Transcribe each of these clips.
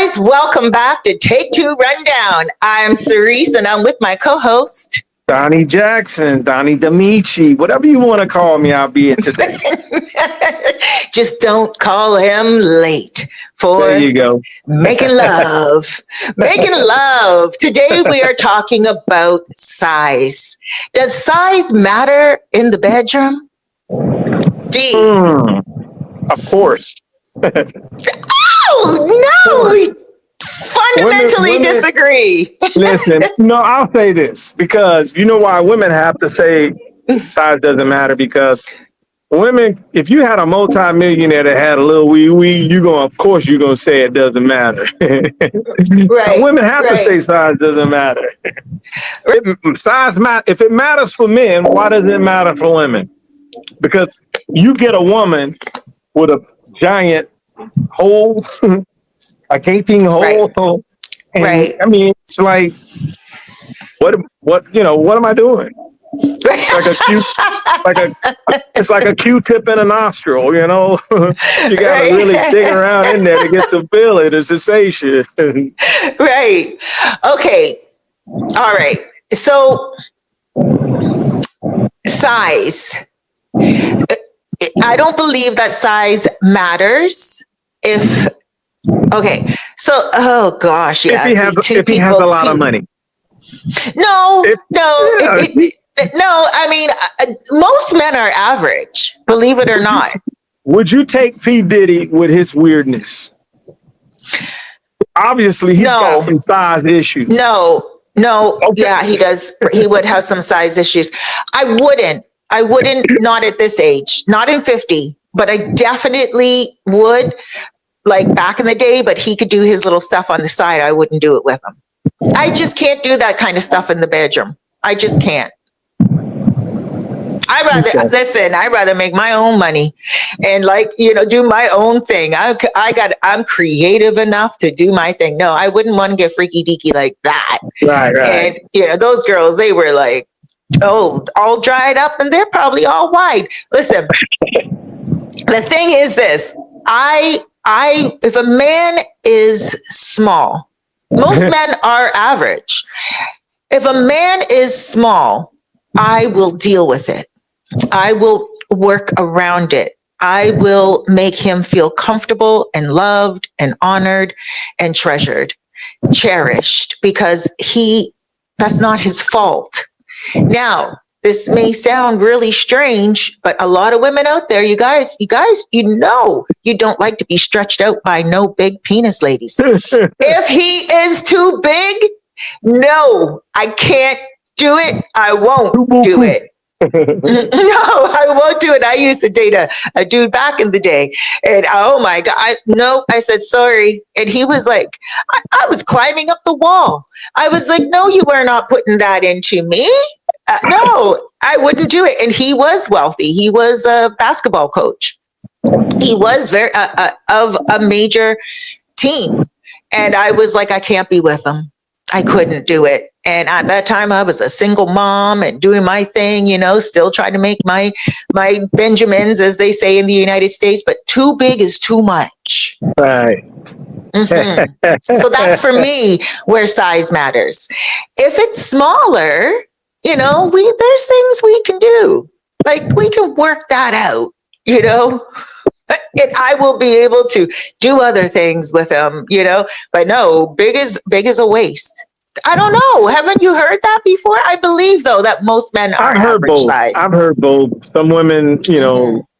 guys, welcome back to Take Two Rundown. I'm Cerise and I'm with my co-host. Donnie Jackson, Donnie D'Amici, whatever you want to call me, I'll be in today. Just don't call him late for There you go. making love. Making love. Today we are talking about size. Does size matter in the bedroom? D. Of course. Oh, no, we fundamentally disagree. Listen, no, I'll say this because you know why women have to say size doesn't matter because women, if you had a multi-millionaire that had a little wee wee, of course you're gonna say it doesn't matter. Right. Women have to right. say size doesn't matter. If it matters for men, why does it matter for women? Because you get a woman with a giant hole, a gaping hole, and Right. I mean, it's like, what am I doing? It's like a Q-tip in a nostril, you know. You gotta really dig around in there to get to feel it, a sensation. Right. Okay. All right. So, size. I don't believe that size matters if. Okay. So, oh gosh, yeah. If he has a lot of money. No. I mean, most men are average, believe it or not. Would you take P. Diddy with his weirdness? Obviously, he's got some size issues. No. Okay. Yeah, he does. He would have some size issues. I wouldn't, not at this age, not in 50, but I definitely would, like back in the day, but he could do his little stuff on the side. I wouldn't do it with him. I just can't do that kind of stuff in the bedroom. I just can't. I'd rather make my own money and do my own thing. I'm creative enough to do my thing. No, I wouldn't want to get freaky deaky like that. Right. And those girls, they were like, all dried up and they're probably all wide. Listen, the thing is this, if a man is small, most men are average. If a man is small, I will deal with it. I will work around it. I will make him feel comfortable and loved and honored and cherished, because that's not his fault. Now, this may sound really strange, but a lot of women out there, you guys, you don't like to be stretched out by no big penis ladies. If he is too big, no, I can't do it. I won't do it. No, I won't do it. I used to date a dude back in the day, and oh my God, I said sorry, and he was like, I was climbing up the wall. I was like, no, you were not putting that into me. No, I wouldn't do it. And he was wealthy. He was a basketball coach. He was very of a major team, and I was like, I can't be with him. I couldn't do it. And at that time, I was a single mom and doing my thing, still trying to make my Benjamins, as they say in the United States, but too big is too much. Right. Mm-hmm. So that's for me where size matters. If it's smaller, there's things we can do. Like we can work that out, and I will be able to do other things with him, but no, big is a waste. I don't know. Haven't you heard that before? I believe though that most men are average size. I've heard both. Some women,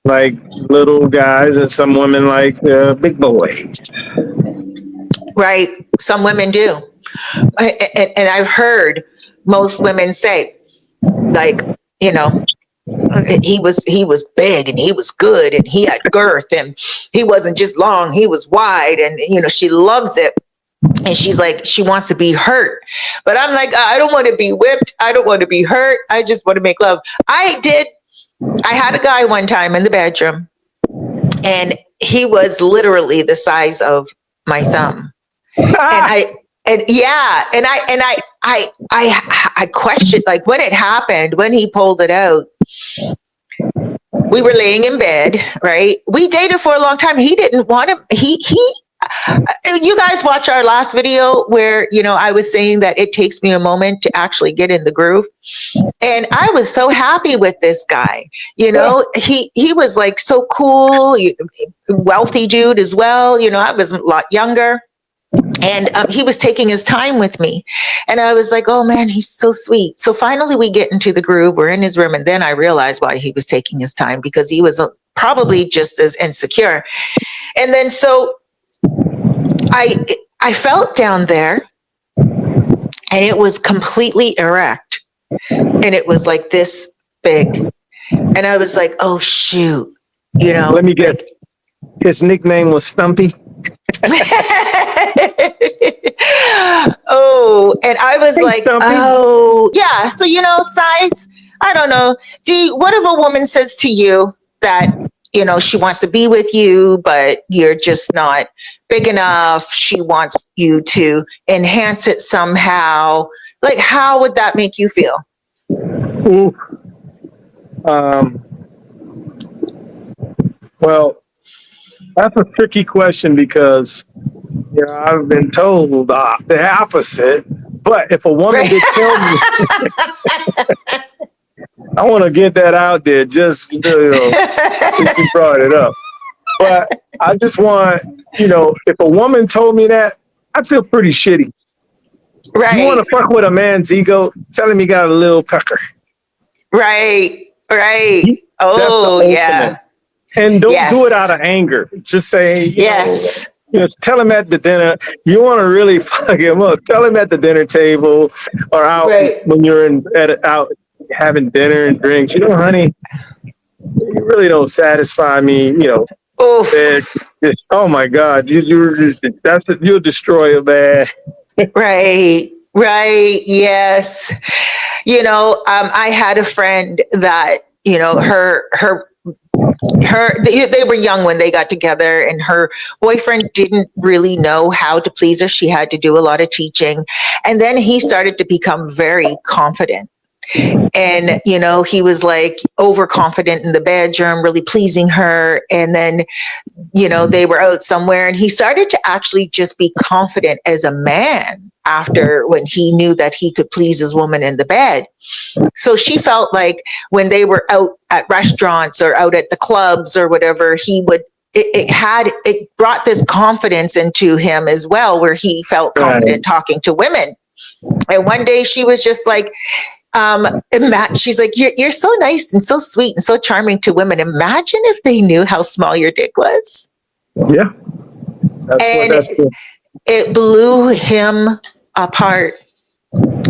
like little guys, and some women like big boys. Right. Some women do. And I've heard most women say, like, he was big and he was good and he had girth and he wasn't just long, he was wide, and she loves it. And she's like, she wants to be hurt. But I'm like, I don't want to be whipped. I don't want to be hurt. I just want to make love. I had a guy one time in the bedroom, and he was literally the size of my thumb. I questioned, like, when it happened, when he pulled it out, we were laying in bed, right? We dated for a long time. He didn't want him. you guys watch our last video where, I was saying that it takes me a moment to actually get in the groove. And I was so happy with this guy. He was like so cool, wealthy dude as well. I was a lot younger. And he was taking his time with me. And I was like, oh man, he's so sweet. So finally we get into the groove. We're in his room. And then I realized why he was taking his time, because he was probably just as insecure. And then so I felt down there, and it was completely erect. And it was like this big. And I was like, oh shoot. Let me guess. His nickname was Stumpy. Oh, and I was Hey, like, Stumpy. oh, yeah. So, size, I don't know. Dee, what if a woman says to you that, she wants to be with you, but you're just not big enough? She wants you to enhance it somehow. Like, how would that make you feel? Ooh. Well, that's a tricky question, because I've been told the opposite. But if a woman did tell me, I want to get that out there, just since you brought it up. But I just want, if a woman told me that, I'd feel pretty shitty. Right. You want to fuck with a man's ego? Tell him he got a little pecker. Right. Oh, yeah. And don't do it out of anger. Just say, yes. Tell him at the dinner. You want to really fuck him up. Tell him at the dinner table or out when you're out having dinner and drinks. Honey, you really don't satisfy me. Just, oh my God, you'll destroy a man. Right. Yes. I had a friend that, they were young when they got together, and her boyfriend didn't really know how to please her. She had to do a lot of teaching. And then he started to become very confident. And, he was like overconfident in the bedroom, really pleasing her. And then, they were out somewhere, and he started to actually just be confident as a man after, when he knew that he could please his woman in the bed. So she felt like when they were out at restaurants or out at the clubs or whatever, it brought this confidence into him as well, where he felt confident talking to women. And one day she was just like, she's like, you're so nice and so sweet and so charming to women. Imagine if they knew how small your dick was. Yeah. It blew him apart.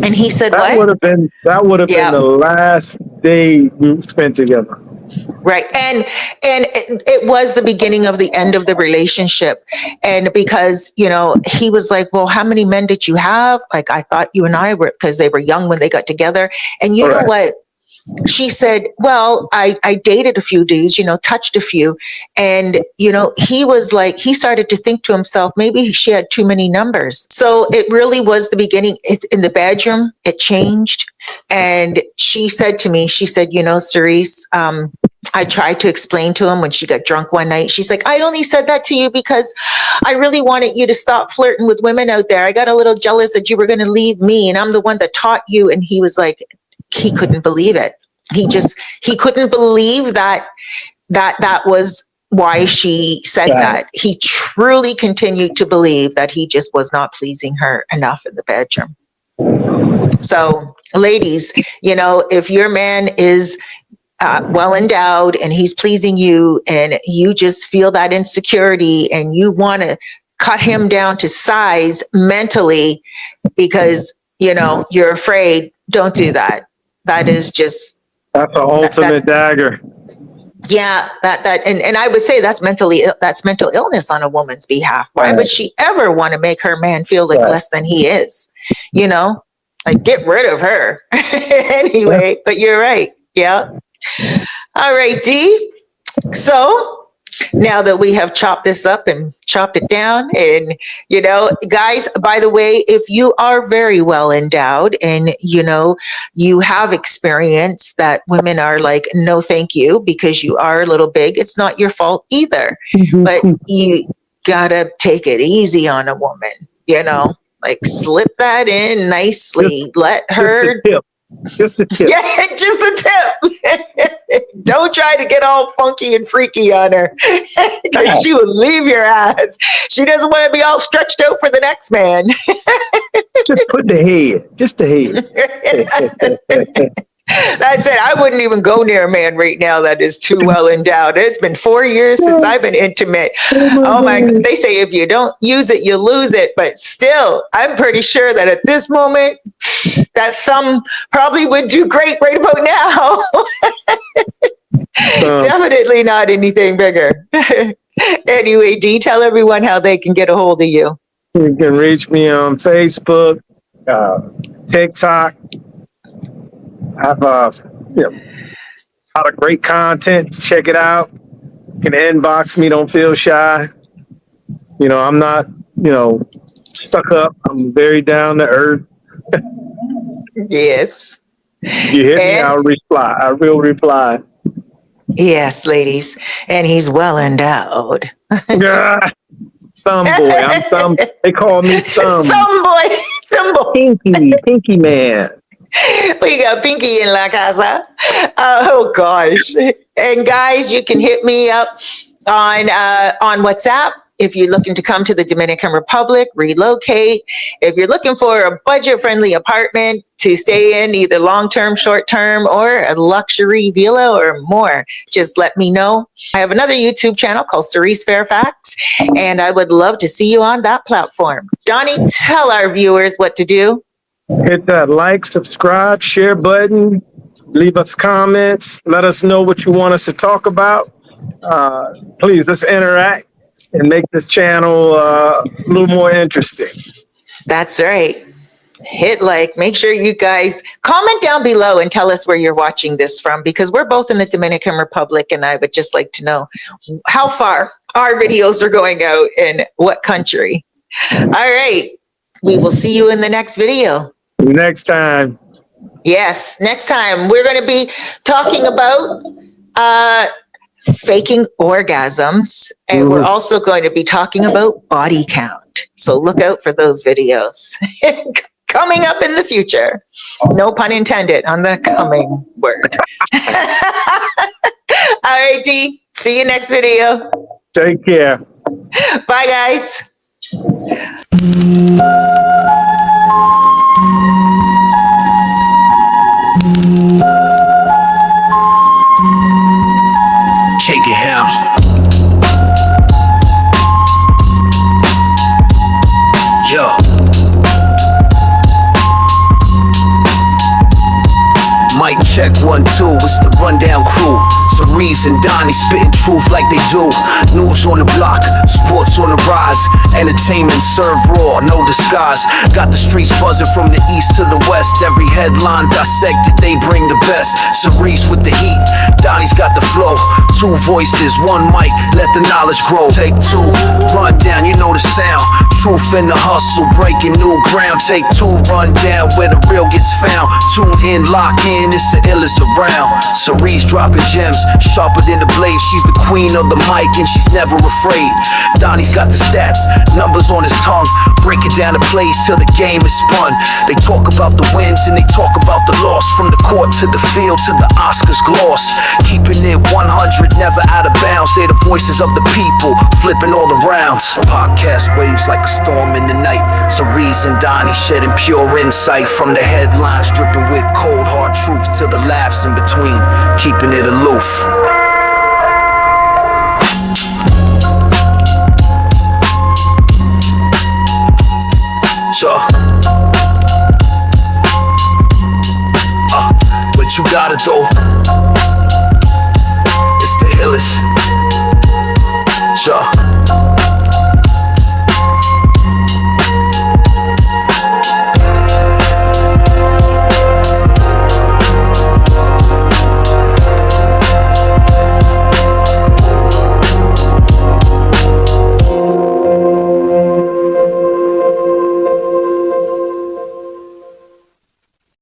And he said, that would have been the last day we spent together. Right. And it was the beginning of the end of the relationship. And because, he was like, well, how many men did you have? Like, I thought you and I were, because they were young when they got together. And you know what? She said, well, I dated a few dudes, touched a few. And, he was like, he started to think to himself, maybe she had too many numbers. So it really was the beginning. In the bedroom, it changed. And she said to me, Cerise, I tried to explain to him when she got drunk one night. She's like, I only said that to you because I really wanted you to stop flirting with women out there. I got a little jealous that you were going to leave me, and I'm the one that taught you. And he was like, he couldn't believe it. He couldn't believe that was why she said that. He truly continued to believe that he just was not pleasing her enough in the bedroom. So, ladies, if your man is well endowed and he's pleasing you, and you just feel that insecurity and you want to cut him down to size mentally because, you're afraid, don't do that. That is just, that's the ultimate dagger. Yeah, and I would say that's mental illness on a woman's behalf. Why would she ever want to make her man feel like less than he is? Like, get rid of her. Anyway, but you're right. Yeah. All right, Dee. So now that we have chopped this up and chopped it down, and, guys, by the way, if you are very well endowed and, you have experience that women are like, no, thank you, because you are a little big, it's not your fault either. But gotta take it easy on a woman, like slip that in nicely. Let her. Just a tip. Yeah, just a tip. Don't try to get all funky and freaky on her because she will leave your ass. She doesn't want to be all stretched out for the next man. Just put the head. Just the head. That's it. I wouldn't even go near a man right now that is too well endowed. It's been 4 years since I've been intimate. Oh my God. They say if you don't use it, you lose it. But still, I'm pretty sure that at this moment, that thumb probably would do great right about now. Definitely not anything bigger. Anyway, D, tell everyone how they can get a hold of you. You can reach me on Facebook, TikTok. I have a lot of great content. Check it out. You can inbox me. Don't feel shy. I'm not, stuck up. I'm very down to earth. Yes. You hit me, I'll reply. I will reply. Yes, ladies. And he's well endowed. Thumb boy. They call me Thumb. Thumb boy. Thumb boy. Pinky man. We got Pinky in La Casa. Oh gosh. And guys, you can hit me up on WhatsApp if you're looking to come to the Dominican Republic, relocate. If you're looking for a budget-friendly apartment to stay in, either long-term, short-term, or a luxury villa or more, just let me know. I have another YouTube channel called Cerise Fairfax, and I would love to see you on that platform. Donnie, tell our viewers what to do. Hit that like, subscribe, share button. Leave us comments. Let us know what you want us to talk about. Please, let's interact and make this channel a little more interesting. That's right. Hit like. Make sure you guys comment down below and tell us where you're watching this from, because we're both in the Dominican Republic, and I would just like to know how far our videos are going out and what country. All right. We will see you in the next video. Next time. Yes, next time we're going to be talking about faking orgasms, and we're also going to be talking about body count. So look out for those videos coming up in the future. No pun intended on the coming word. All right, D. See you next video. Take care. Bye, guys. Shake it him. Yo. Mic check 1, 2, it's the rundown crew. Cerise and Donnie spitting truth like they do. News on the block, sports on the rise. Entertainment served raw, no disguise. Got the streets buzzing from the east to the west. Every headline dissected, they bring the best. Cerise with the heat, Donnie's got the flow. 2 voices, 1 mic, let the knowledge grow. Take 2, rundown, you know the sound. Truth in the hustle, breaking new ground. Take 2, rundown, where the real gets found. Tune in, lock in, it's the illest around. Cerise dropping gems, sharper than the blade. She's the queen of the mic and she's never afraid. Donnie's got the stats, numbers on his tongue. Break it down to plays till the game is spun. They talk about the wins and they talk about the loss. From the court to the field to the Oscars gloss. Keeping it 100, never out of bounds. They're the voices of the people, flipping all the rounds. Podcast waves like a storm in the night. Cerise and Donnie shedding pure insight. From the headlines dripping with cold hard truth to the laughs in between, keeping it aloof.